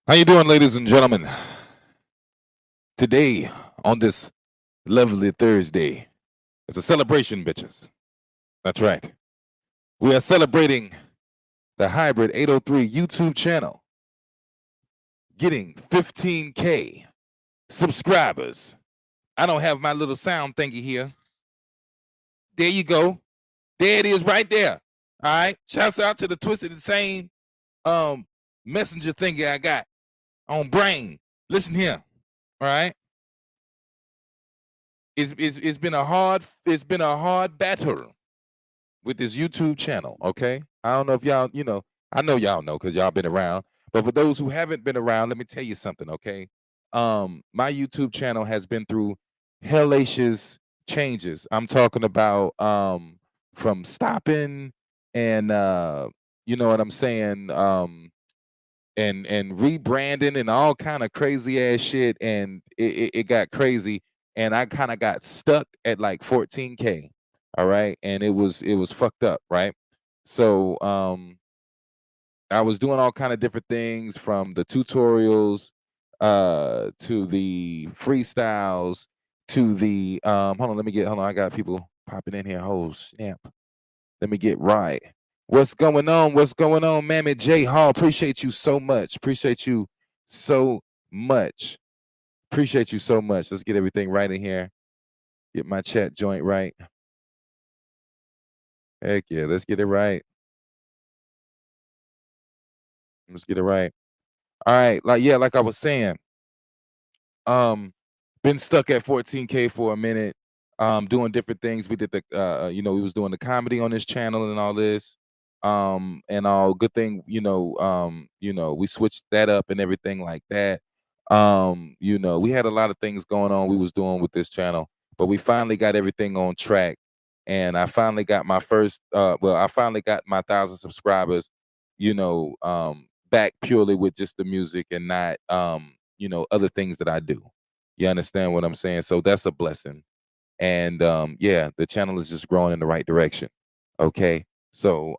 How you doing, ladies and gentlemen? Today, on this lovely Thursday, it's a celebration, bitches. That's right. We are celebrating the Hybrid 803 YouTube channel getting 15K subscribers. I don't have my little sound thingy here. There you go. There it is right there. All right. Shouts out to the Twisted Insane messenger thingy I got on Brain. Listen here. All right. It's been a hard battle with this YouTube channel. Okay, I don't know if y'all, I know y'all know because y'all been around. But for those who haven't been around, let me tell you something. Okay, my YouTube channel has been through hellacious changes. I'm talking about from stopping and you know what I'm saying, and rebranding and all kind of crazy ass shit, and it got crazy, and I kind of got stuck at like 14K. All right, and it was fucked up, right? So I was doing all kind of different things, from the tutorials to the freestyles to the hold on, hold on, I got people popping in here. Oh snap. Let me get right. What's going on? What's going on, Mammy J Hall? Appreciate you so much. Appreciate you so much. Appreciate you so much. Let's get everything right in here. Get my chat joint right. Heck yeah, let's get it right. Let's get it right. All right, like I was saying, um, been stuck at 14K for a minute, doing different things. We did the, we was doing the comedy on this channel and all this, and all good thing. We switched that up and everything like that. We had a lot of things going on we was doing with this channel, but we finally got everything on track, and I finally got my first. I finally got my 1,000 subscribers. Back purely with just the music and not other things that I do. You understand what I'm saying? So that's a blessing. And yeah, the channel is just growing in the right direction. Okay. So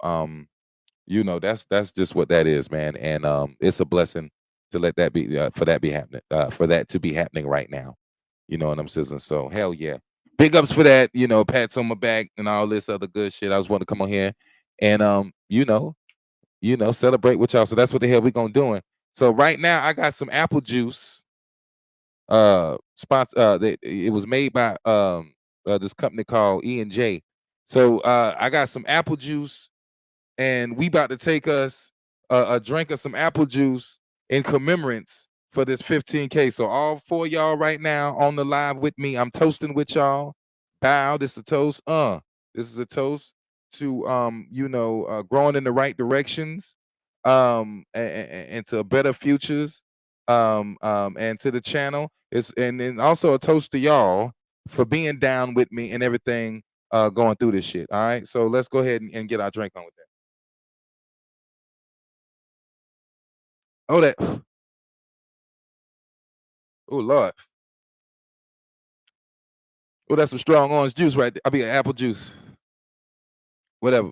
that's just what that is, man. And it's a blessing to let that be for that be happening, for that to be happening right now. You know what I'm saying? So hell yeah. Big ups for that, pats on my back and all this other good shit. I just want to come on here and celebrate with y'all. So that's what the hell we gonna doing. So right now I got some apple juice. Spots. It was made by this company called E&J. So I got some apple juice, and we about to take us a drink of some apple juice in commemorance for this 15K. So all four of y'all right now on the live with me, I'm toasting with y'all. Bow. This is a toast. This is a toast to growing in the right directions, and to better futures, and to the channel. And then also a toast to y'all for being down with me and everything, going through this shit. All right, so let's go ahead and get our drink on with that. Oh, that. Oh Lord. Oh, that's some strong orange juice right there. I mean, apple juice. Whatever.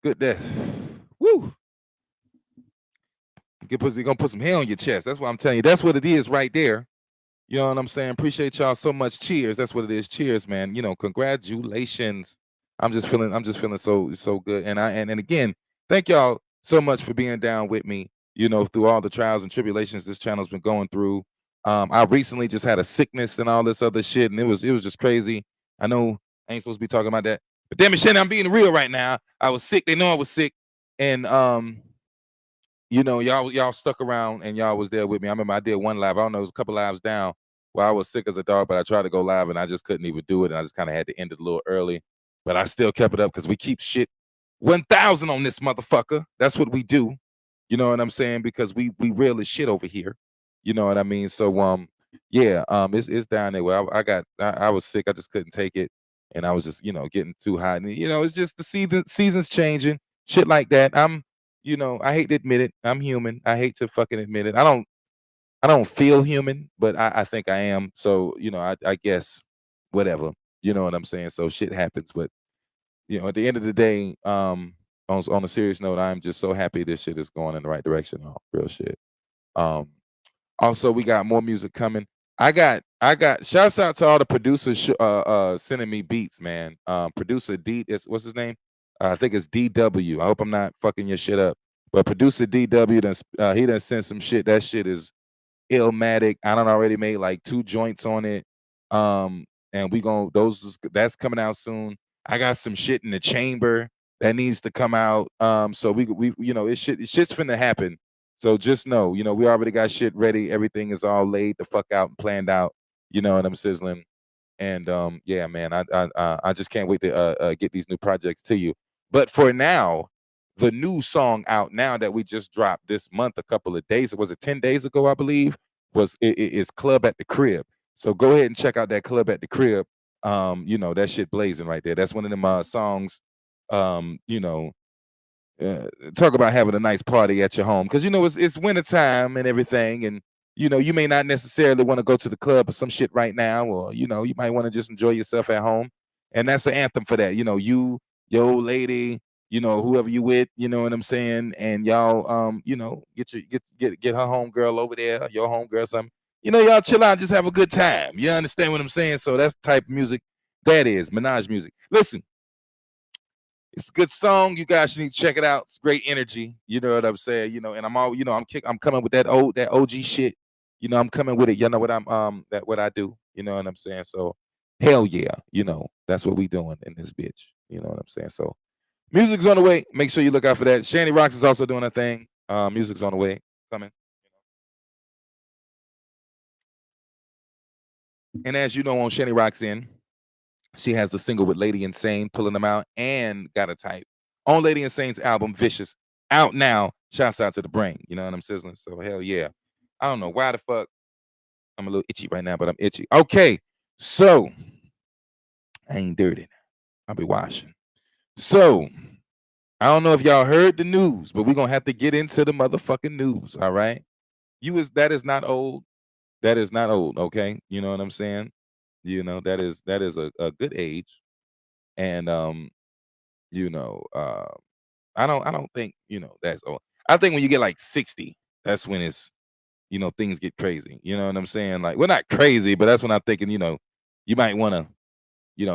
Good there. Woo. You're gonna put some hair on your chest. That's what I'm telling you. That's what it is right there. You know what I'm saying? Appreciate y'all so much. Cheers. That's what it is. Cheers, man. Congratulations. I'm just feeling so good. And again, thank y'all so much for being down with me, through all the trials and tribulations this channel's been going through. I recently just had a sickness and all this other shit, and it was just crazy. I know I ain't supposed to be talking about that. But damn it, Shannon, I'm being real right now. I was sick. They know I was sick. And y'all stuck around and y'all was there with me. I remember I did one live. I don't know, it was a couple lives down where I was sick as a dog, but I tried to go live and I just couldn't even do it. And I just kind of had to end it a little early. But I still kept it up because we keep shit 1,000 on this motherfucker. That's what we do. You know what I'm saying? Because we real as shit over here. You know what I mean? So yeah, it's down there where I was sick. I just couldn't take it. And I was just, getting too hot. And it's just seasons changing, shit like that. I hate to admit it. I'm human. I hate to fucking admit it. I don't feel human, but I think I am. So, I guess whatever. You know what I'm saying? So shit happens. But at the end of the day, on a serious note, I'm just so happy this shit is going in the right direction. Oh, real shit. Um, Also, we got more music coming. I got shouts out to all the producers sending me beats, man. Producer D is what's his name? I think it's DW. I hope I'm not fucking your shit up. But producer DW he done sent some shit. That shit is Illmatic. I done already made like 2 joints on it. And we gon' that's coming out soon. I got some shit in the chamber that needs to come out. So we shit's finna happen. So just know, we already got shit ready. Everything is all laid the fuck out and planned out. You know what I'm sizzling. And yeah, man, I just can't wait to get these new projects to you. But for now, the new song out now that we just dropped this month, a couple of days, was it 10 days ago, I believe, is Club at the Crib. So go ahead and check out that Club at the Crib. That shit blazing right there. That's one of them songs. Um, you know, Talk about having a nice party at your home because it's winter time and everything, and you may not necessarily want to go to the club or some shit right now, or you might want to just enjoy yourself at home, and that's the anthem for that. Your old lady, whoever you with, you know what I'm saying, and y'all, get her home girl over there, your home girl, something. Y'all chill out, just have a good time. You understand what I'm saying? So that's the type of music that is menage music. Listen. It's a good song. You guys need to check it out. It's great energy. You know what I'm saying? And I'm all, I'm coming with that OG shit. I'm coming with it. You know what what I do. You know what I'm saying? So hell yeah, that's what we doing in this bitch. You know what I'm saying? So music's on the way. Make sure you look out for that. Shanny Rocks is also doing a thing. Music's on the way. Coming. And as you know, on Shanny Rocks In, she has the single with Lady Insane, Pulling Them Out, and Got a Type. On Lady Insane's album, Vicious, out now. Shouts out to the brain. You know what I'm sizzling? So hell yeah. I don't know why the fuck I'm a little itchy right now, but I'm itchy. Okay. So I ain't dirty. I'll be washing. So I don't know if y'all heard the news, but we're gonna have to get into the motherfucking news. All right. That is not old. That is not old, okay? You know what I'm saying? That is a good age. And you know, uh I don't think, that's old. I think when you get like 60, that's when things get crazy. You know what I'm saying? Like, well, not crazy, but that's when I'm thinking, you might want to,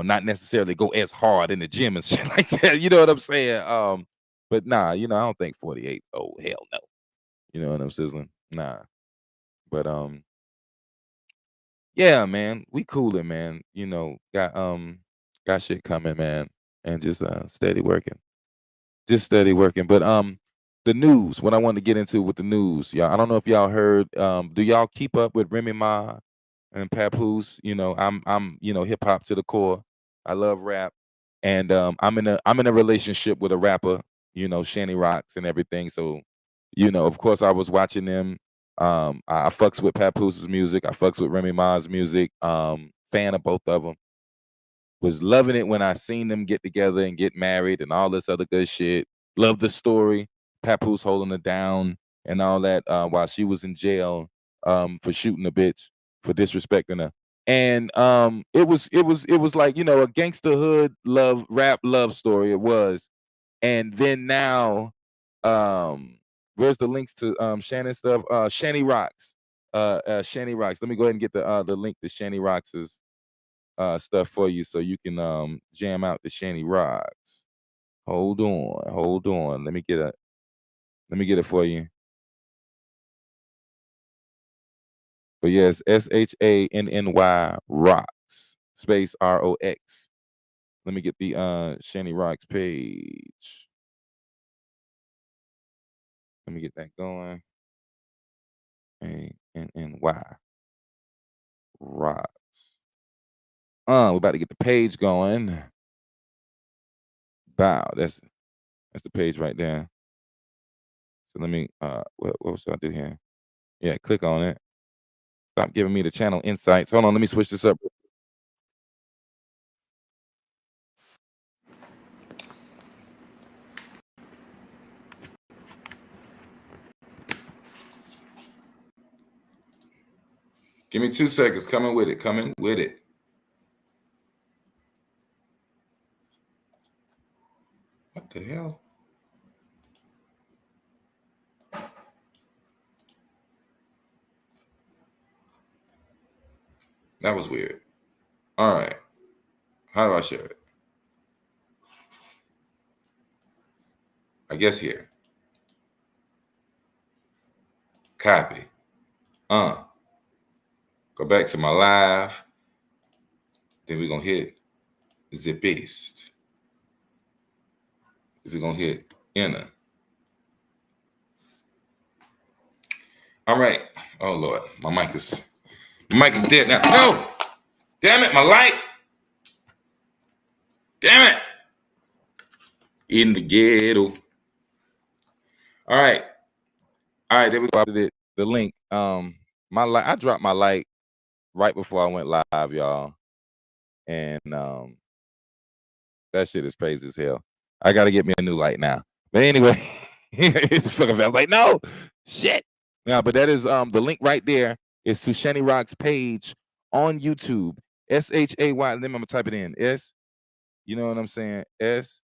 not necessarily go as hard in the gym and shit like that. You know what I'm saying? But nah, I don't think 48. Oh, hell no. You know what I'm sizzling? Nah. But yeah, man, we coolin', man. Got shit coming, man. And just steady working. Just steady working. But the news, what I wanted to get into with the news, y'all. I don't know if y'all heard. Do y'all keep up with Remy Ma and Papoose? I'm hip hop to the core. I love rap, and I'm in a relationship with a rapper. Shanny Rocks and everything. So, of course, I was watching them. I fucks with Papooses music. I fucks with Remy Ma's music. Fan of both of them. Was loving it when I seen them get together and get married and all this other good shit. Love the story. Papoose holding her down and all that while she was in jail for shooting a bitch for disrespecting her. And it was like, a gangster hood rap love story. It was. And then now, where's the links to Shannon stuff? Shanny Rocks. Shanny Rocks. Let me go ahead and get the link to Shanny Rocks' stuff for you so you can jam out the Shanny Rocks. Hold on. Let me get it for you. But yes, SHANNY Rocks space ROX. Let me get the Shanny Rocks page. Let me get that going. ANNY Rocks. We're about to get the page going. Wow, that's the page right there. So let me what should I do here? Yeah, click on it. Stop giving me the channel insights. Hold on, let me switch this up. Give me 2 seconds. Coming with it. Coming with it. What the hell? That was weird. All right. How do I share it? I guess here. Copy. Go back to my live. Then we're going to hit the paste. We're going to hit enter. All right. Oh, Lord. My mic is dead now. No! Damn it, my light! Damn it! In the ghetto. All right. There we go. The link. My light. I dropped my light right before I went live, y'all. And that shit is crazy as hell. I gotta get me a new light now. But anyway, it's fucking. I was like, no, shit. Yeah, but that is the link right there is to Shani Rock's page on YouTube. SHAY. Let me I'm gonna type it in. S. You know what I'm saying? S.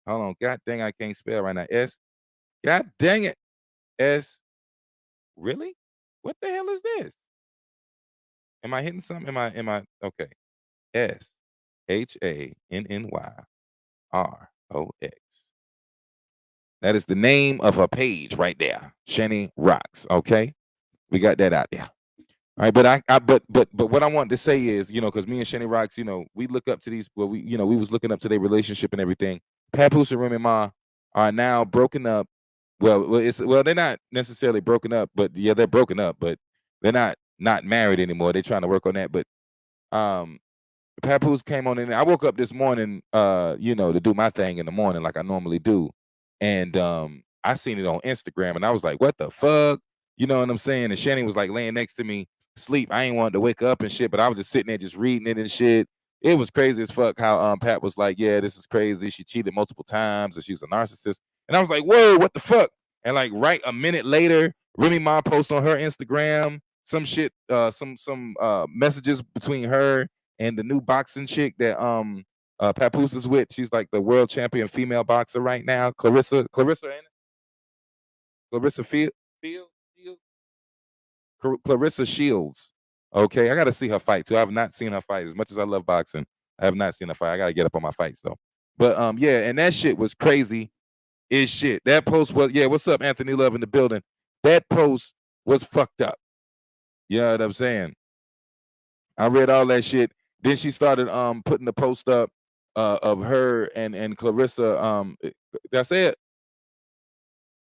Hold on. God dang, I can't spell right now. S. God dang it. S. Really? What the hell is this? Am I hitting something? Am I okay? SHANNYROX. That is the name of her page right there. Shani Rocks. Okay. We got that out there. All right, but what I wanted to say is, because me and Shani Rocks, we look up to these. Well, we was looking up to their relationship and everything. Papoose and Remy Ma are now broken up. Well, they're not necessarily broken up, but yeah, they're broken up, but they're not married anymore. They're trying to work on that, but Papoose came on in. I woke up this morning, to do my thing in the morning like I normally do, and I seen it on Instagram, and I was like, "What the fuck?" You know what I'm saying? And Shannon was like laying next to me, sleep. I ain't wanted to wake up and shit, but I was just sitting there, just reading it and shit. It was crazy as fuck how Pat was like, "Yeah, this is crazy. She cheated multiple times, and she's a narcissist." And I was like, "Whoa, what the fuck?" And like right a minute later, Remy Ma posts on her Instagram some shit, some messages between her and the new boxing chick that Papoose is with. She's like the world champion female boxer right now. Clarissa Clarissa Shields. Okay, I got to see her fight too. I have not seen her fight. As much as I love boxing, I have not seen her fight. I got to get up on my fights though. But yeah, and that shit was crazy. Is shit. That post was, yeah. What's up, Anthony Love in the building? That post was fucked up. You know what I'm saying? I read all that shit. Then she started putting the post up of her and Clarissa. That's it.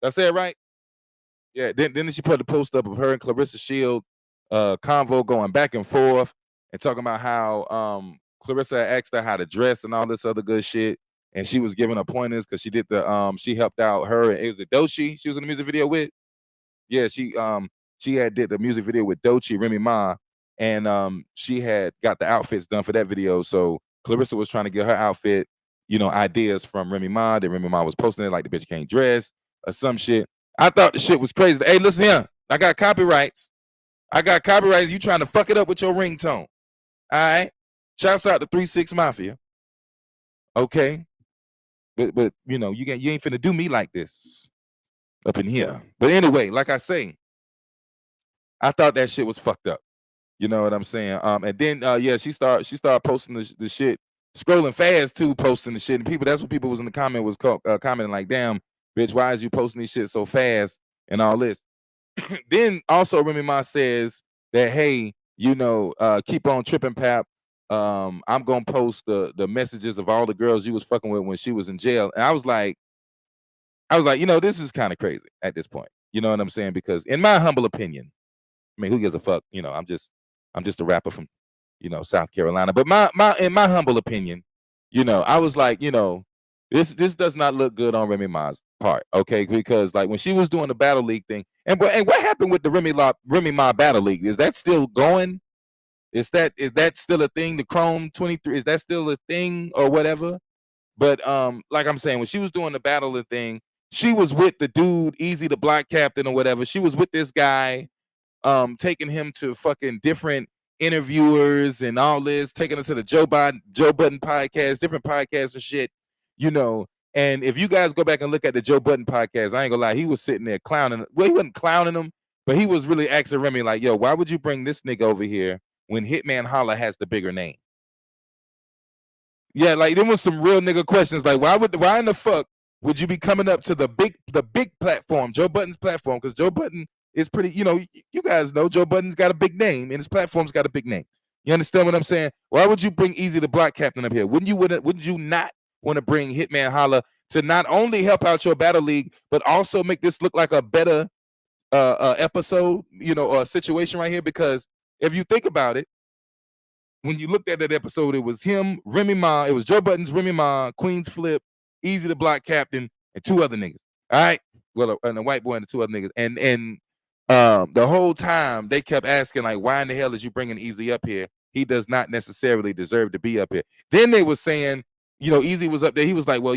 That's it, right? Yeah. Then she put the post up of her and Clarissa Shield convo going back and forth and talking about how Clarissa asked her how to dress and all this other good shit. And she was giving her pointers because she did she helped out her, and it was a Doechii she was in the music video with. Yeah, she had did the music video with Doechii, Remy Ma, and she had got the outfits done for that video. So Clarissa was trying to get her outfit, ideas from Remy Ma. That Remy Ma was posting it like the bitch can't dress or some shit. I thought the shit was crazy. Hey, listen here, I got copyrights. You trying to fuck it up with your ringtone. All right. Shouts out to 3-6 Mafia. Okay. But you ain't finna do me like this up in here. But anyway, like I say, I thought that shit was fucked up. You know what I'm saying? And then yeah, she started posting the shit, scrolling fast too, posting the shit. And that's what people was in the comment was commenting like, damn, bitch, why is you posting this shit so fast and all this? Then also Remy Ma says that, hey, keep on tripping, Pap. I'm gonna post the messages of all the girls you was fucking with when she was in jail. And I was like, this is kind of crazy at this point. You know what I'm saying? Because in my humble opinion, I mean, who gives a fuck? I'm just a rapper from, South Carolina. But in my humble opinion, I was like, this does not look good on Remy Ma's part, okay? Because like when she was doing the Battle League thing, and what happened with the Remy Ma Battle League? Is that still going? Is that still a thing? The Chrome 23, is that still a thing or whatever? But like I'm saying, when she was doing the Battle League thing, she was with the dude, Easy the Black Captain or whatever. She was with this guy, taking him to fucking different interviewers and all this, taking him to the Joe Budden podcast, different podcasts and shit, And if you guys go back and look at the Joe Budden podcast, I ain't gonna lie, he was sitting there clowning. Well, he wasn't clowning him, but he was really asking Remy like, "Yo, why would you bring this nigga over here when Hitman Holla has the bigger name? Yeah, like there was some real nigga questions. Like, why in the fuck would you be coming up to the big platform, Joe Budden's platform? Because Joe Budden is pretty, you guys know Joe Budden's got a big name and his platform's got a big name. You understand what I'm saying? Why would you bring Easy the Block Captain up here? Wouldn't you not want to bring Hitman Holla to not only help out your battle league, but also make this look like a better episode, or situation right here? Because if you think about it, when you looked at that episode, it was him, Remy Ma, it was Joe Budden's Remy Ma, Queen's Flip, Easy the Block Captain, and two other niggas. All right. Well, and a white boy and the two other niggas. And the whole time they kept asking, like, why in the hell is you bringing Easy up here? He does not necessarily deserve to be up here. Then they were saying, Easy was up there. He was like, well,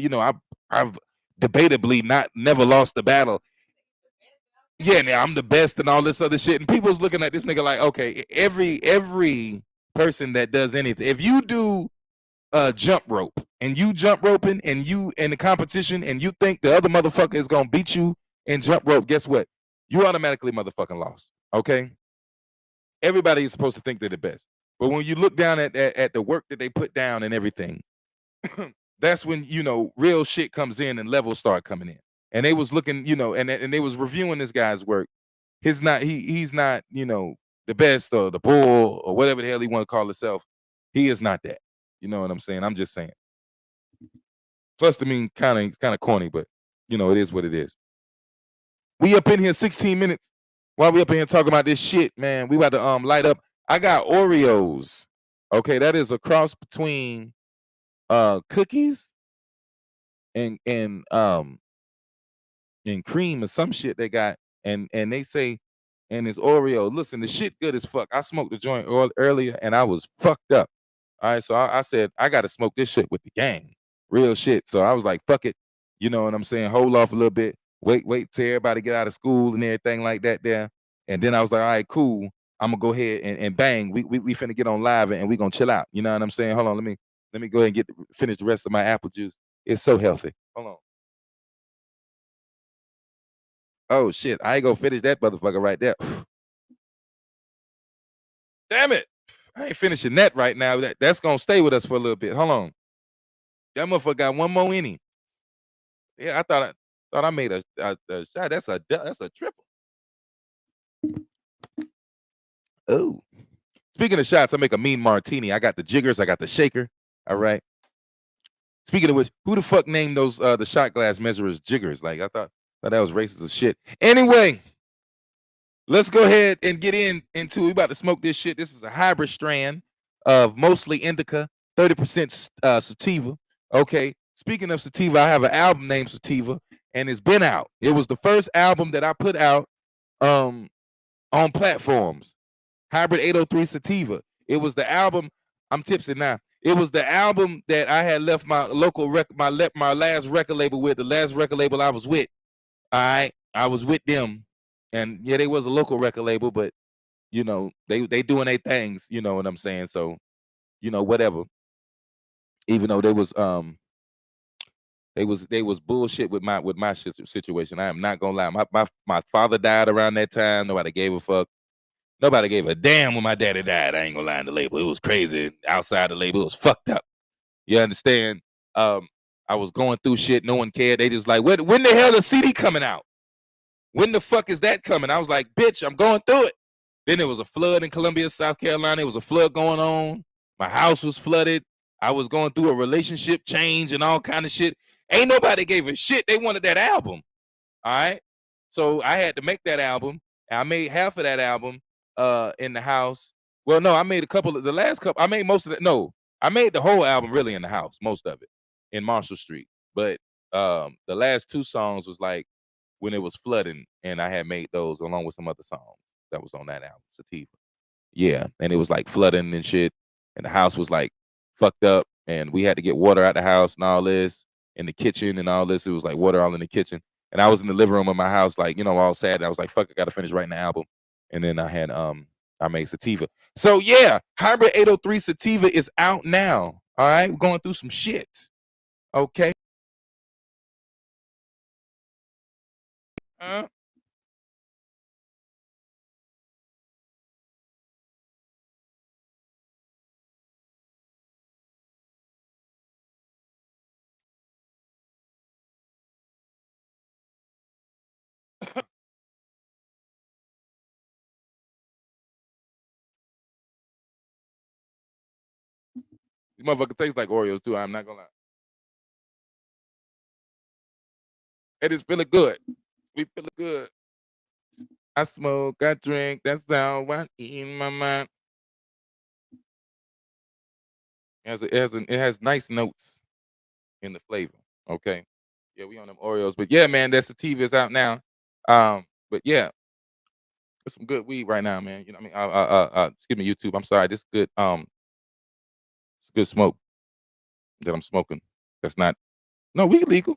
I've debatably never lost the battle. Yeah, now I'm the best and all this other shit. And people's looking at this nigga like, okay, every person that does anything, if you do jump rope and you jump roping and you in the competition and you think the other motherfucker is gonna beat you in jump rope, guess what? You automatically motherfucking lost. Okay. Everybody is supposed to think they're the best. But when you look down at the work that they put down and everything, that's when real shit comes in and levels start coming in. And they was looking, and they was reviewing this guy's work. He's not the best or the bull or whatever the hell he want to call himself. He is not that. You know what I'm saying? I'm just saying. Plus, I mean, kind of corny, but it is what it is. We up in here 16 minutes. While we up in here talking about this shit, man, we about to light up. I got Oreos. Okay, that is a cross between cookies and cream or some shit they got, and they say, and it's Oreo. Listen, the shit good as fuck. I smoked the joint earlier and I was fucked up. All right, so I said I got to smoke this shit with the gang, real shit. So I was like, fuck it, you know what I'm saying? Hold off a little bit, wait till everybody get out of school and everything like that there, and then I was like, all right, cool. I'm gonna go ahead and bang. We finna get on live and we gonna chill out. You know what I'm saying? Hold on, let me go ahead and finish the rest of my apple juice. It's so healthy. Hold on. Oh shit, I ain't gonna finish that motherfucker right there. Damn it. I ain't finishing that right now. That's gonna stay with us for a little bit. Hold on. That motherfucker got one more in him. Yeah, I thought I made a shot. That's a triple. Oh. Speaking of shots, I make a mean martini. I got the jiggers, I got the shaker. All right. Speaking of which, who the fuck named those the shot glass measurers jiggers? Like I thought that was racist as shit. Anyway, let's go ahead and get into we about to smoke this shit. This is a hybrid strand of mostly indica, 30% sativa. Okay. Speaking of sativa, I have an album named Sativa, and it's been out. It was the first album that I put out on platforms. Hybrid 803 Sativa. It was the album. I'm tipsy now. It was the album that I had left my local my last record label with. The last record label I was with. All right, I was with them, and yeah, they was a local record label, but they doing their things. You know what I'm saying? So whatever. Even though they was bullshit with my situation. I am not gonna lie. My father died around that time. Nobody gave a fuck. Nobody gave a damn when my daddy died. I ain't gonna lie in the label. It was crazy. Outside the label, it was fucked up. You understand? I was going through shit. No one cared. They just like, when the hell is CD coming out? When the fuck is that coming? I was like, bitch, I'm going through it. Then there was a flood in Columbia, South Carolina. There was a flood going on. My house was flooded. I was going through a relationship change and all kind of shit. Ain't nobody gave a shit. They wanted that album. All right. So I had to make that album. I made half of that album in the house. Well, no, I made a couple of the last couple. I made most of it. No, I made the whole album really in the house, most of it in Marshall Street. But the last two songs was like when it was flooding, and I had made those along with some other songs that was on that album, Sativa. Yeah, and it was like flooding and shit, and the house was like fucked up, and we had to get water out the house and all this, in the kitchen and all this. It was like water all in the kitchen, and I was in the living room of my house, like all sad. I was like, "Fuck, I gotta finish writing the album," and then I made Sativa. So yeah, Hybrid 803 Sativa is out now. All right, we're going through some shit. Okay. motherfucker tastes like Oreos too. I'm not gonna lie. It is feeling good. We feeling good. I smoke, I drink. That's how I in my mind. It has nice notes in the flavor. Okay. Yeah, we on them Oreos, but yeah, man, that's the TV is out now. But yeah, it's some good weed right now, man. You know what I mean? Excuse me, YouTube. I'm sorry. This is good. It's good smoke that I'm smoking. That's not no weed legal.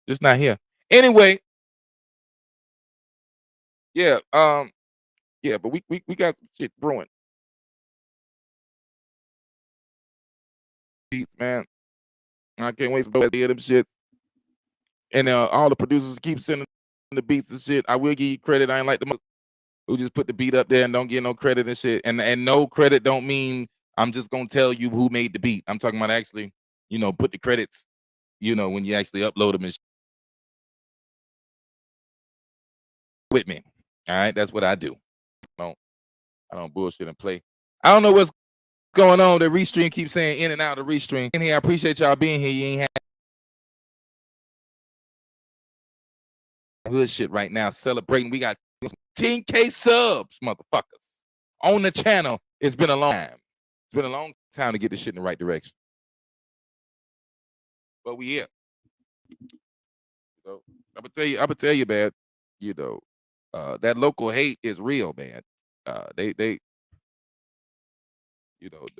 Just not here. Anyway, yeah. Yeah, but we got some shit brewing. Beats, man. I can't wait for the them shit. And all the producers keep sending the beats and shit. I will give you credit. I ain't like the who just put the beat up there and don't get no credit and shit. And no credit don't mean I'm just gonna tell you who made the beat. I'm talking about actually, put the credits, when you actually upload them and shit with me. All right, that's what I do. I don't bullshit and play. I don't know what's going on. The restream keeps saying in and out of restream. In here, I appreciate y'all being here. You ain't had good shit right now. Celebrating. We got 10K subs, motherfuckers, on the channel. It's been a long time. It's been a long time to get this shit in the right direction. But we here. I'm gonna tell you, man. That local hate is real, man. They, the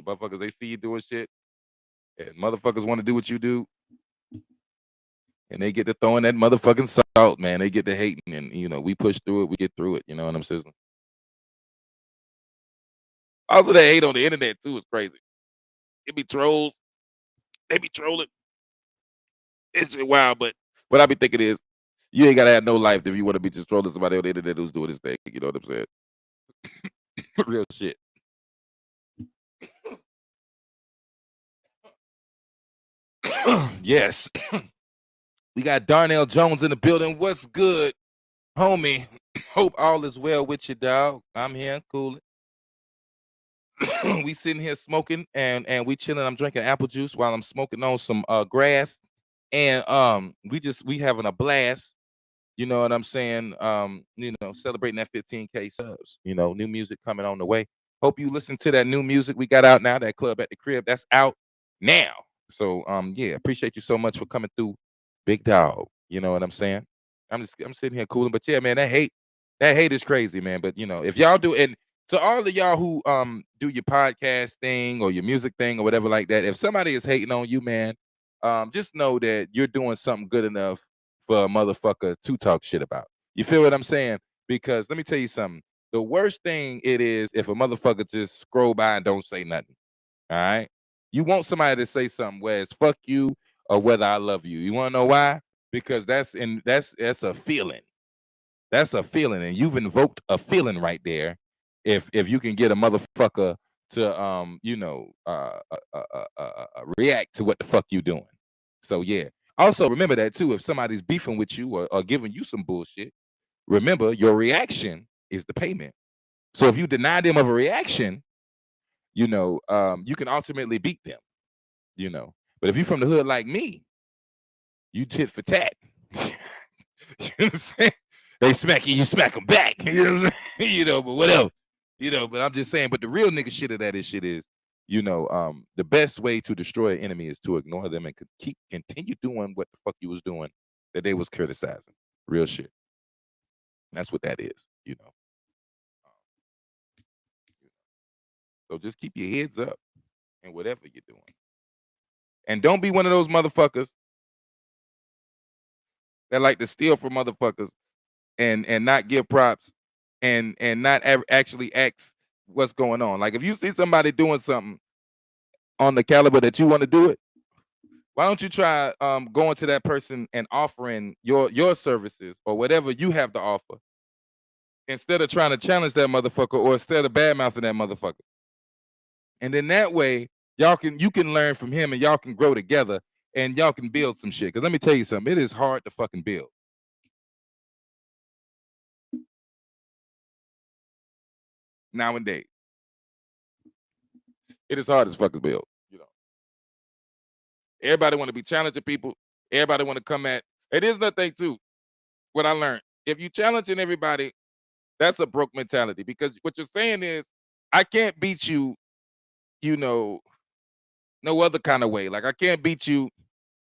motherfuckers they see you doing shit, and motherfuckers want to do what you do, and they get to throwing that motherfucking salt, man. They get to hating, and we push through it, we get through it. You know what I'm saying? Also, they hate on the internet too. It's crazy. It be trolls. They be trolling. It's just wild, but what I be thinking is, you ain't gotta have no life if you want to be just trolling somebody on the internet who's doing this thing. You know what I'm saying? Real shit. Yes. We got Darnell Jones in the building. What's good, homie? Hope all is well with you, dog. I'm here, cool. We sitting here smoking and we chilling. I'm drinking apple juice while I'm smoking on some grass, and we having a blast. You know what I'm saying? Celebrating that 15K subs. New music coming on the way. Hope you listen to that new music we got out now. That Club at the Crib, that's out now. So yeah, appreciate you so much for coming through, big dog. You know what I'm saying? I'm sitting here cooling, but yeah, man, that hate is crazy, man. But if y'all do, and to all of y'all who do your podcast thing or your music thing or whatever like that, if somebody is hating on you, man, just know that you're doing something good enough for a motherfucker to talk shit about. You feel what I'm saying? Because let me tell you something. The worst thing it is if a motherfucker just scroll by and don't say nothing. All right. You want somebody to say something, whether it's fuck you or whether I love you. You want to know why? Because that's a feeling. That's a feeling, and you've invoked a feeling right there. If you can get a motherfucker to react to what the fuck you doing. So yeah. Also remember that too. If somebody's beefing with you or giving you some bullshit, remember your reaction is the payment. So if you deny them of a reaction, you can ultimately beat them. But if you from the hood like me, you tit for tat. You know what I'm saying? They smack you, you smack them back. You know what I'm saying? But whatever. But I'm just saying, but the real nigga shit of that shit is, the best way to destroy an enemy is to ignore them and continue doing what the fuck you was doing that they was criticizing. Real shit. That's what that is. So just keep your heads up and whatever you're doing. And don't be one of those motherfuckers that like to steal from motherfuckers and not give props and not actually ask what's going on. Like if you see somebody doing something on the caliber that you want to do it, why don't you try going to that person and offering your services or whatever you have to offer instead of trying to challenge that motherfucker or instead of bad mouthing that motherfucker. And then that way you can learn from him and y'all can grow together and y'all can build some shit. Because let me tell you something, it is hard to fucking build. Nowadays. It is hard as fuck as build. You know, everybody want to be challenging people. Everybody want to come at. It is nothing too. What I learned: if you challenging everybody, that's a broke mentality. Because what you're saying is, I can't beat you. You know, no other kind of way. Like I can't beat you.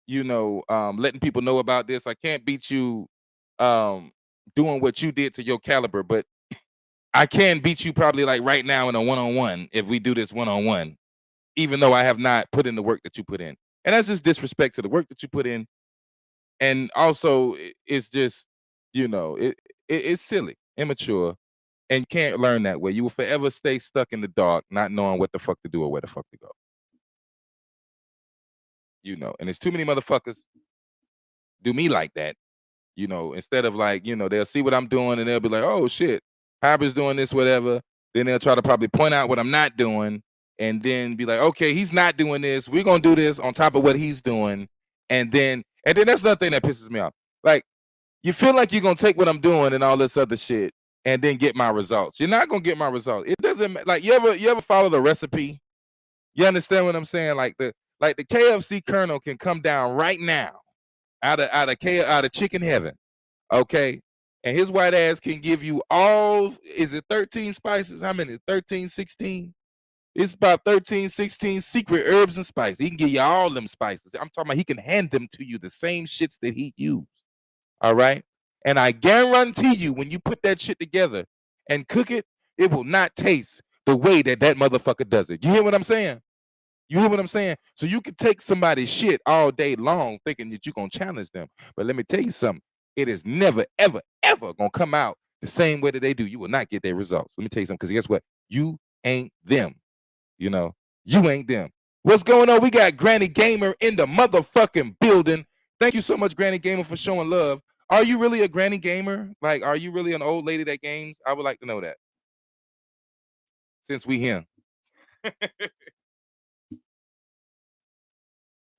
Letting people know about this. I can't beat you. Um, doing what you did to your caliber, but I can beat you probably like right now in a one-on-one if we do this one-on-one, even though I have not put in the work that you put in. And that's just disrespect to the work that you put in. And also it's just, it's silly, immature, and you can't learn that way. You will forever stay stuck in the dark, not knowing what the fuck to do or where the fuck to go. And there's too many motherfuckers do me like that. Instead of like, they'll see what I'm doing and they'll be like, oh shit, HyBrid's doing this, whatever. Then they'll try to probably point out what I'm not doing and then be like, okay, he's not doing this. We're gonna do this on top of what he's doing. And then that's another thing that pisses me off. Like, you feel like you're gonna take what I'm doing and all this other shit and then get my results. You're not gonna get my results. It doesn't like you ever follow the recipe? You understand what I'm saying? Like the KFC Colonel can come down right now out of chicken heaven, okay? And his white ass can give you all, is it 13 spices? How many? 13, 16? It's about 13, 16 secret herbs and spices. He can give you all them spices. I'm talking about he can hand them to you, the same shits that he used, all right? And I guarantee you, when you put that shit together and cook it, it will not taste the way that motherfucker does it. You hear what I'm saying? You hear what I'm saying? So you can take somebody's shit all day long thinking that you're going to challenge them. But let me tell you something. It is never, ever, ever going to come out the same way that they do. You will not get their results. Let me tell you something, because guess what? You ain't them. You ain't them. What's going on? We got Granny Gamer in the motherfucking building. Thank you so much, Granny Gamer, for showing love. Are you really a Granny Gamer? Like, are you really an old lady that games? I would like to know that. Since we here.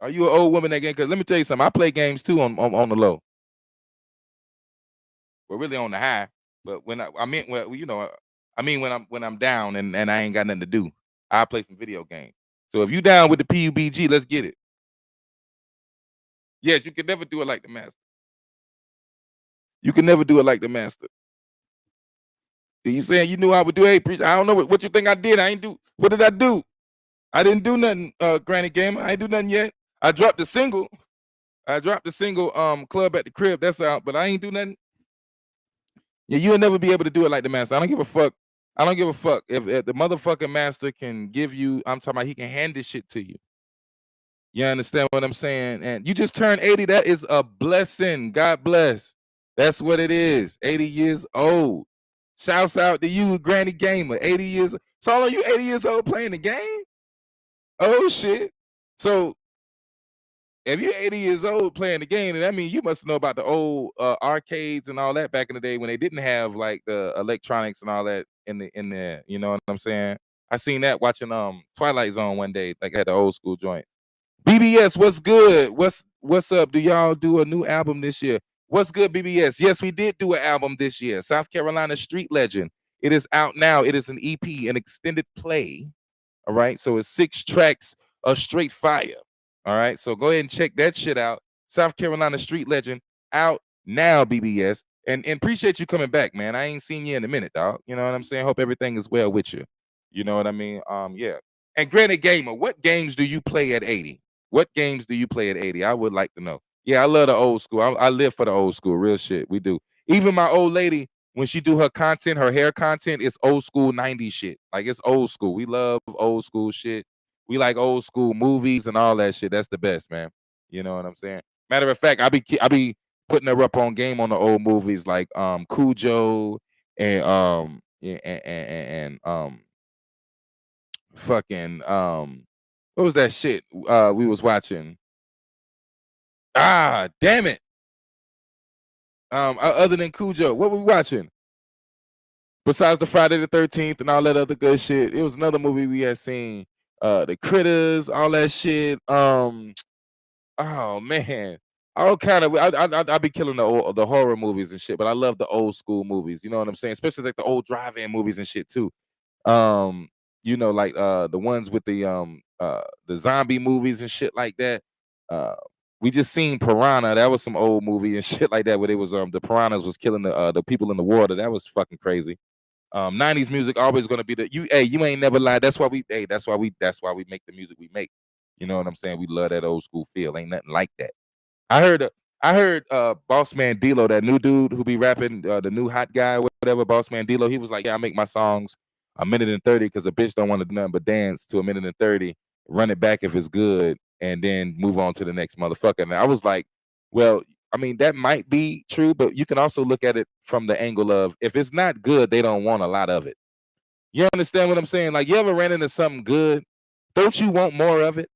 Are you an old woman that game? Because let me tell you something. I play games too on the low. Well, really on the high. But when when I'm down and I ain't got nothing to do, I play some video games. So if you down with the PUBG, let's get it. Yes, you can never do it like the master. You can never do it like the master. You saying you knew I would do? Hey, preacher, I don't know what you think I did. I ain't do. What did I do? I didn't do nothing, Granny Gamer. I ain't do nothing yet. I dropped the single. Club at the Crib. That's out, but I ain't do nothing. Yeah, you'll never be able to do it like the master. I don't give a fuck. I don't give a fuck if the motherfucking master can give you. I'm talking about he can hand this shit to you. You understand what I'm saying? And you just turned 80. That is a blessing. God bless. That's what it is. 80 years old. Shouts out to you, Granny Gamer. 80 years. So are you 80 years old playing the game? Oh shit. So if you're 80 years old playing the game, then that means you must know about the old arcades and all that back in the day when they didn't have like the electronics and all that in there. You know what I'm saying? I seen that watching Twilight Zone one day, like at the old school joint. BBS, what's good? What's up? Do y'all do a new album this year? What's good, BBS? Yes, we did do an album this year. South Carolina Street Legend. It is out now. It is an EP, an extended play. All right. So it's 6 tracks of straight fire. All right. So go ahead and check that shit out. South Carolina Street Legend out now, BBS. And appreciate you coming back, man. I ain't seen you in a minute, dog. You know what I'm saying? Hope everything is well with you. You know what I mean? Yeah. And Granny Gamer, what games do you play at 80? What games do you play at 80? I would like to know. Yeah, I love the old school. I live for the old school. Real shit. We do. Even my old lady, when she do her content, her hair content, it's old school 90s shit. Like it's old school. We love old school shit. We like old school movies and all that shit. That's the best, man. You know what I'm saying? Matter of fact, I be putting her up on game on the old movies like Cujo and fucking what was that shit we was watching? Ah, damn it. Other than Cujo, what were we watching? Besides the Friday the 13th and all that other good shit, it was another movie we had seen. The Critters, all that shit. Oh man, all kind of. I be killing the horror movies and shit, but I love the old school movies. You know what I'm saying? Especially like the old drive-in movies and shit too. you know, like the ones with the zombie movies and shit like that. Uh, we just seen Piranha. That was some old movie and shit like that where it was the piranhas was killing the people in the water. That was fucking crazy. 90s music always gonna be you ain't never lied. That's why we make the music we make. You know what I'm saying? We love that old school feel. Ain't nothing like that. I heard Boss Man D'Lo, that new dude who be rapping, the new hot guy, whatever, Boss Man D'Lo. He was like, yeah, I make my songs a minute and 30 because a bitch don't want to do nothing but dance to a minute and 30, run it back if it's good, and then move on to the next motherfucker. And I was like, well, I mean, that might be true, but you can also look at it from the angle of if it's not good, they don't want a lot of it. You understand what I'm saying? Like, you ever ran into something good? Don't you want more of it?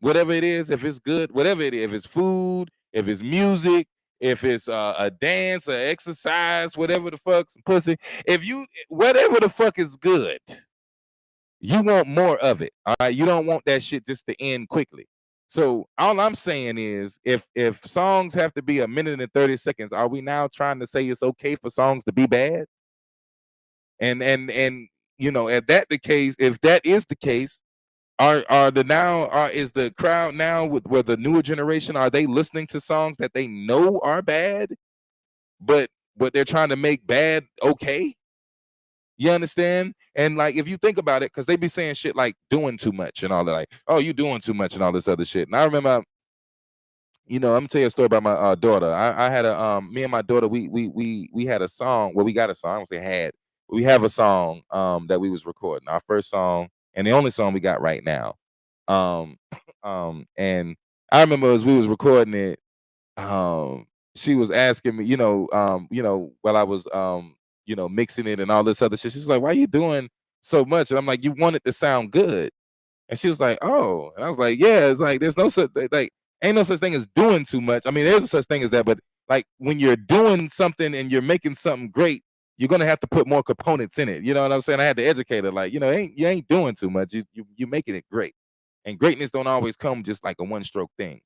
Whatever it is, if it's good, whatever it is, if it's food, if it's music, if it's a dance, or exercise, whatever the fuck, some pussy, if you whatever the fuck is good, you want more of it. All right, you don't want that shit just to end quickly. So all I'm saying is, if songs have to be a minute and 30 seconds, are we now trying to say it's okay for songs to be bad? And you know, if that is the case, are the now is the crowd now with the newer generation, are they listening to songs that they know are bad, but they're trying to make bad okay? You understand? And like, if you think about it, because they be saying shit like doing too much and all that, like, oh, you doing too much and all this other shit. And I remember, I'm gonna tell you a story about my daughter. I had me and my daughter, we had a song. Well, we got a song. I don't say had. We have a song that we was recording. Our first song and the only song we got right now. Um, and I remember as we was recording it, she was asking me, while I was mixing it and all this other shit. She's like, "Why are you doing so much?" And I'm like, "You want it to sound good." And she was like, "Oh," and I was like, "Yeah." It's like there's no such like ain't no such thing as doing too much. I mean, there's a such thing as that, but like when you're doing something and you're making something great, you're gonna have to put more components in it. You know what I'm saying? I had to educate her, like, you ain't doing too much. You making it great, and greatness don't always come just like a one stroke thing.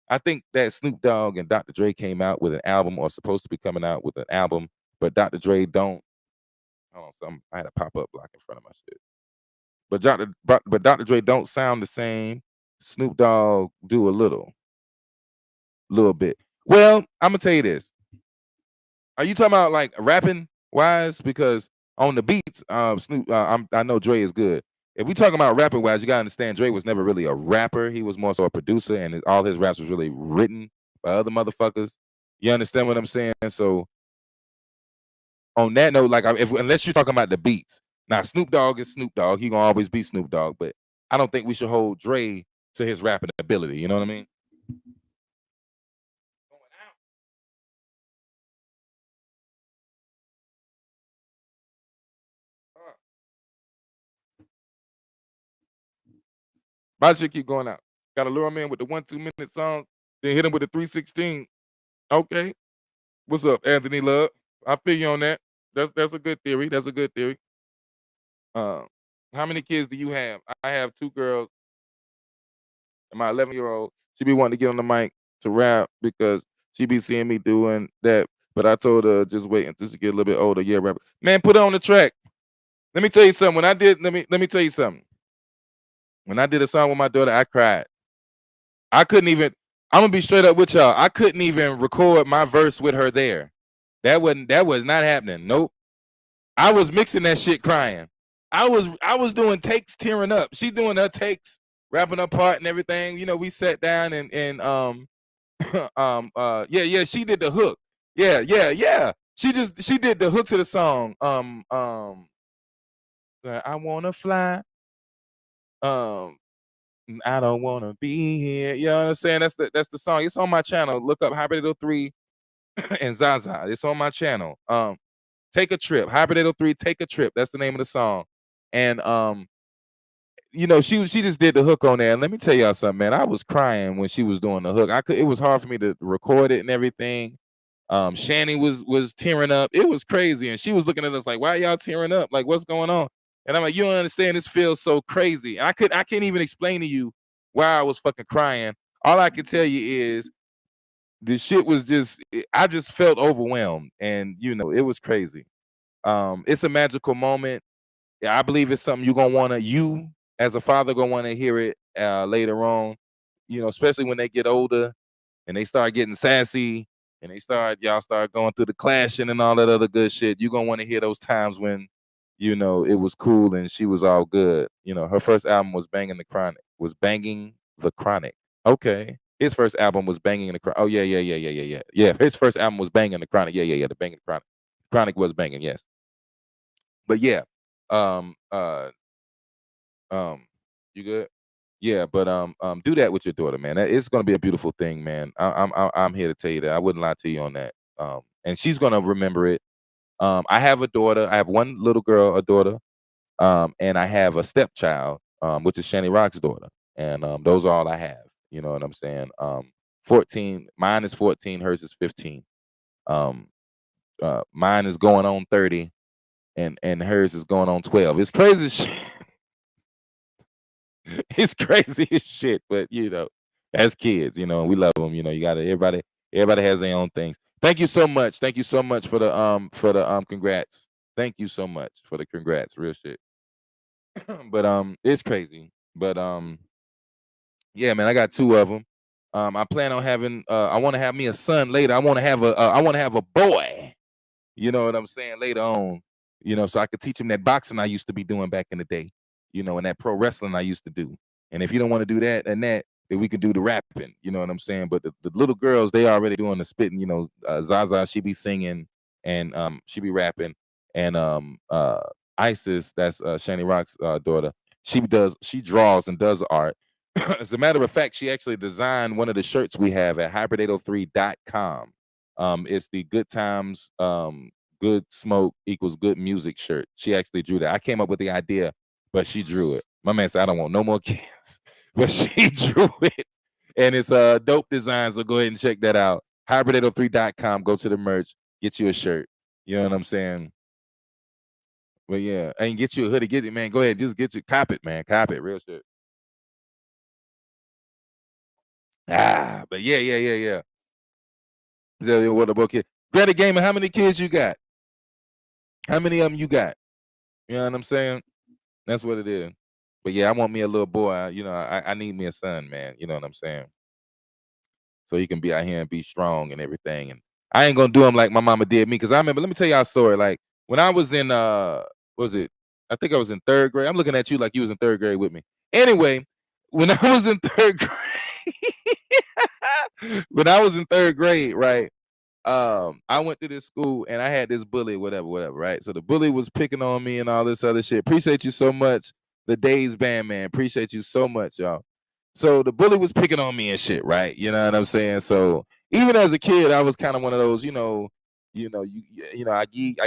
I think that Snoop Dogg and Dr. Dre came out with an album, or supposed to be coming out with an album, but Dr. Dre don't. Hold on, I had a pop up block in front of my shit. But Dr. Dre don't sound the same. Snoop Dogg do a little bit. Well, I'm gonna tell you this. Are you talking about like rapping wise? Because on the beats, Snoop, I know Dre is good. If we talking about rapping wise, you gotta understand Dre was never really a rapper. He was more so a producer, and all his raps was really written by other motherfuckers. You understand what I'm saying? So on that note, like, unless you're talking about the beats, now Snoop Dogg is Snoop Dogg. He gonna always be Snoop Dogg, but I don't think we should hold Dre to his rapping ability. You know what I mean? My shit keep going out. Got to lure him in with the 1 2 minute song, then hit him with the 316. Okay, what's up, Anthony Love? I feel you on that. That's a good theory. That's a good theory. Uh, how many kids do you have? I have 2 girls, and my 11-year-old. She be wanting to get on the mic to rap because she be seeing me doing that. But I told her just wait until she get a little bit older. Yeah, rapper. Man, put her on the track. Let me tell you something. Let me tell you something. When I did a song with my daughter, I cried. I couldn't even. I'm gonna be straight up with y'all. I couldn't even record my verse with her there. That was not happening. Nope. I was mixing that shit crying. I was doing takes tearing up. She's doing her takes, rapping her part and everything. We sat down and yeah, she did the hook. Yeah. She did the hook to the song. I wanna fly. Um I don't wanna be here. You know what I'm saying? That's the song. It's on my channel. Look up HyBrid803 and Zaza. It's on my channel. Take a trip. HyBrid803, take a trip. That's the name of the song. And she just did the hook on there. And let me tell y'all something, man. I was crying when she was doing the hook. It was hard for me to record it and everything. Shani was tearing up. It was crazy. And she was looking at us like, why y'all tearing up? Like, what's going on? And I'm like, you don't understand. This feels so crazy. I can't even explain to you why I was fucking crying. All I can tell you is the shit was I just felt overwhelmed. And it was crazy. It's a magical moment. Yeah, I believe it's something you're gonna wanna you as a father gonna wanna hear it later on, especially when they get older and they start getting sassy and y'all start going through the clashing and all that other good shit. You're gonna want to hear those times when, it was cool and she was all good. Her first album was Banging the Chronic. Okay. His first album was Banging the Chronic. Oh yeah, yeah, yeah, yeah, yeah, yeah. Yeah, his first album was Banging the Chronic. Yeah, yeah, yeah. The Banging the Chronic. Chronic was banging, yes. But yeah. Um uh um you good? Yeah, but do that with your daughter, man. It's gonna be a beautiful thing, man. I'm here to tell you that. I wouldn't lie to you on that. And she's gonna remember it. I have a daughter. I have one little girl, a daughter, and I have a stepchild, which is Shani Rock's daughter, and those are all I have. You know what I'm saying? 14. Mine is 14. Hers is 15. Um, Mine is going on 30, and hers is going on 12. It's crazy as shit. It's crazy as shit, but as kids, we love them. You gotta everybody has their own things. Thank you so much. Thank you so much for the congrats. Thank you so much for the congrats. Real shit. But it's crazy. But yeah, man, I got two of them. I plan on having I want to have me a son later. I want to have a boy. You know what I'm saying? Later on, so I could teach him that boxing I used to be doing back in the day, and that pro wrestling I used to do. And if you don't want to do that and that, then we can do the rapping. You know what I'm saying? But the little girls, they already doing the spitting. Zaza, she be singing and she be rapping, and Isis, that's Shani Rock's daughter. She draws and does art. As a matter of fact, she actually designed one of the shirts we have at HyBrid803.com. It's the Good Times, Good Smoke equals Good Music shirt. She actually drew that. I came up with the idea, but she drew it. My man said, I don't want no more kids, but she drew it. And it's a dope design. So go ahead and check that out. HyBrid803.com. Go to the merch, get you a shirt. You know what I'm saying? But yeah, and get you a hoodie. Get it, man. Go ahead, just get you cop it, man. Cop it, real shit. But yeah, yeah, yeah, yeah. So what about kid? Greta Gamer, how many kids you got? How many of them you got? You know what I'm saying? That's what it is. But yeah, I want me a little boy. I need me a son, man. You know what I'm saying? So he can be out here and be strong and everything. And I ain't gonna do him like my mama did me. Cause I remember, let me tell y'all a story. Like when I was in what was it? I think I was in third grade. I'm looking at you like you was in third grade with me. Anyway, when I was in third grade, when I was in third grade, right? I went to this school and I had this bully, whatever, right? So the bully was picking on me and all this other shit. Appreciate you so much. The Days Band, man. Appreciate you so much, y'all. So the bully was picking on me and shit, right? You know what I'm saying? So even as a kid, I was kind of one of those, I give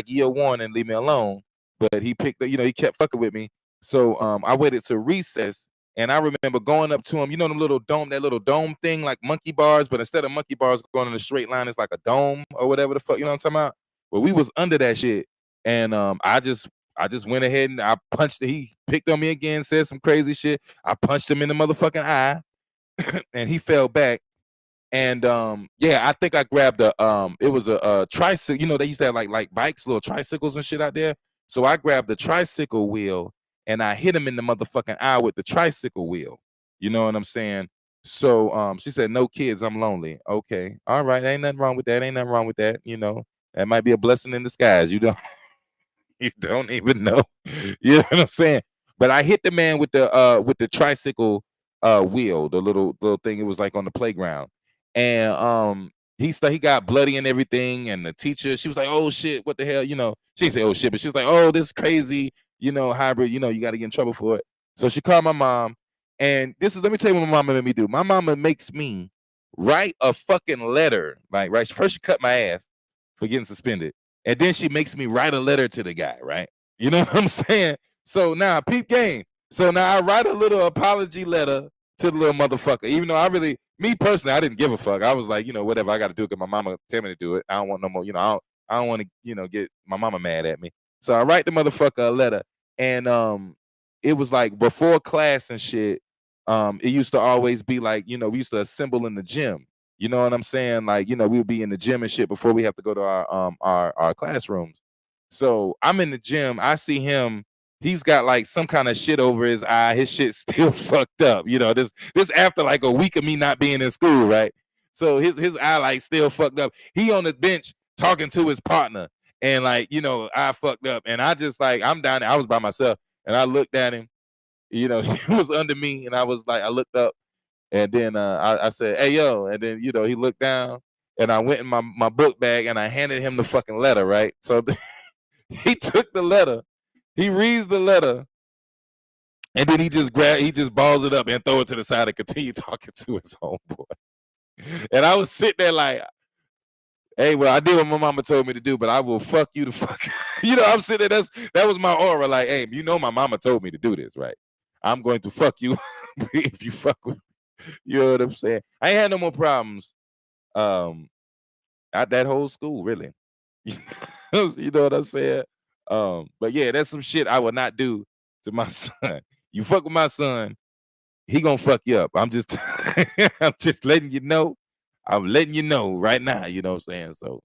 you a warning, leave me alone. But he picked, he kept fucking with me. So I waited to recess, and I remember going up to him. You know that little dome thing, like monkey bars, but instead of monkey bars going in a straight line, it's like a dome or whatever the fuck. You know what I'm talking about? Well, we was under that shit, and I just went ahead and I punched. He picked on me again, said some crazy shit. I punched him in the motherfucking eye, and he fell back. And yeah, I think I grabbed it was a tricycle. They used to have like bikes, little tricycles and shit out there. So I grabbed the tricycle wheel and I hit him in the motherfucking eye with the tricycle wheel. You know what I'm saying? So she said, "No kids, I'm lonely." Okay, all right, ain't nothing wrong with that. Ain't nothing wrong with that. That might be a blessing in disguise. You don't even know. You know what I'm saying? But I hit the man with the tricycle wheel, the little thing. It was like on the playground. And he got bloody and everything. And the teacher, she was like, "Oh shit, what the hell?" She didn't say "oh shit," but she was like, "Oh, this is crazy, hybrid, you got to get in trouble for it." So she called my mom. And let me tell you what my mama made me do. My mama makes me write a fucking letter. Like, right. First she cut my ass for getting suspended. And then she makes me write a letter to the guy, right? You know what I'm saying? So now, peep game. So now I write a little apology letter to the little motherfucker. Even though me personally, I didn't give a fuck. I was like, whatever, I got to do it because my mama tell me to do it. I don't want no more, I don't want to, get my mama mad at me. So I write the motherfucker a letter. And it was like before class and shit, it used to always be like, we used to assemble in the gym. You know what I'm saying? Like, we would be in the gym and shit before we have to go to our classrooms. So I'm in the gym. I see him he's got like some kind of shit over his eye. His shit's still fucked up. You know, this after like a week of me not being in school, right? So his eye like still fucked up. He on the bench talking to his partner, and like, you know, I fucked up. And I just like, I'm down there, I was by myself, and I looked at him, you know, he was under me, and I was like, I looked up, and then I said, hey yo, and then, you know, he looked down, and I went in my book bag and I handed him the fucking letter, right? So he took the letter, he reads the letter, and then he just balls it up and throw it to the side and continue talking to his homeboy. And I was sitting there like, hey, well, I did what my mama told me to do, but I will fuck you the fuck. You know, I'm sitting there, that was my aura. Like, hey, you know, my mama told me to do this, right? I'm going to fuck you if you fuck with me. You know what I'm saying? I ain't had no more problems at that whole school, really. You know what I'm saying? But yeah, that's some shit I would not do to my son. You fuck with my son, he gonna fuck you up. I'm just I'm just letting you know. I'm letting you know right now, you know what I'm saying? So,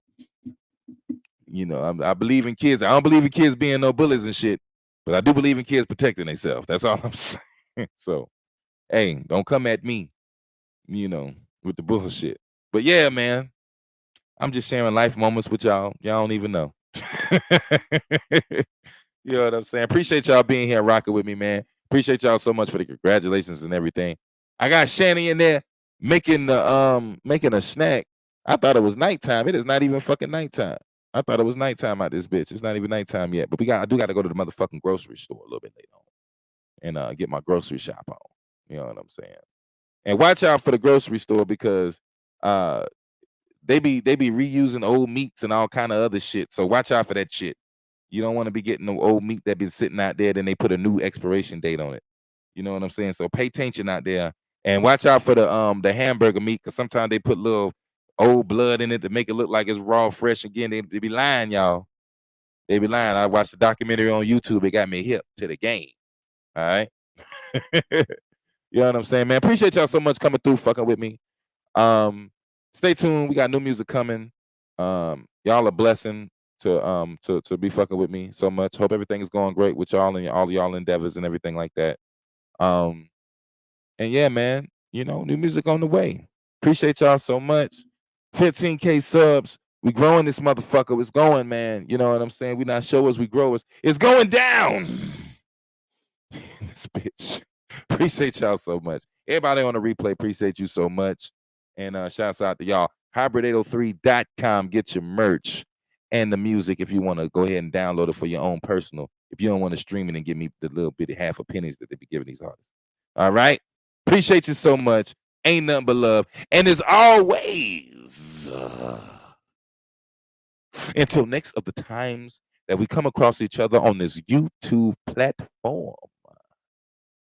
you know, I believe in kids. I don't believe in kids being no bullies and shit, but I do believe in kids protecting themselves. That's all I'm saying. So, hey, don't come at me, you know, with the bullshit. But yeah, man, I'm just sharing life moments with y'all. Y'all don't even know. You know what I'm saying? Appreciate y'all being here rocking with me, man. Appreciate y'all so much for the congratulations and everything. I got Shanny in there making a snack. I thought it was nighttime. It is not even fucking nighttime. I thought it was nighttime out this bitch. It's not even nighttime yet. But I do got to go to the motherfucking grocery store a little bit later on and get my grocery shop on. You know what I'm saying? And watch out for the grocery store because they be reusing old meats and all kind of other shit. So watch out for that shit. You don't want to be getting no old meat that been sitting out there, then they put a new expiration date on it. You know what I'm saying? So pay attention out there and watch out for the hamburger meat, because sometimes they put little old blood in it to make it look like it's raw, fresh again. They be lying, y'all. They be lying. I watched the documentary on YouTube. It got me hip to the game. All right. You know what I'm saying, man? Appreciate y'all so much coming through, fucking with me. Stay tuned. We got new music coming. Y'all a blessing to be fucking with me so much. Hope everything is going great with y'all and all y'all endeavors and everything like that. And yeah, man, you know, new music on the way. Appreciate y'all so much. 15K subs. We growing this motherfucker. It's going, man. You know what I'm saying? We not show as we grow us. It's going down. This bitch. Appreciate y'all so much. Everybody on the replay, appreciate you so much. And shouts out to y'all. HyBrid803.com. Get your merch and the music if you want to go ahead and download it for your own personal. If you don't want to stream it and give me the little bitty half of pennies that they be giving these artists. All right. Appreciate you so much. Ain't nothing but love. And as always, until next of the times that we come across each other on this YouTube platform,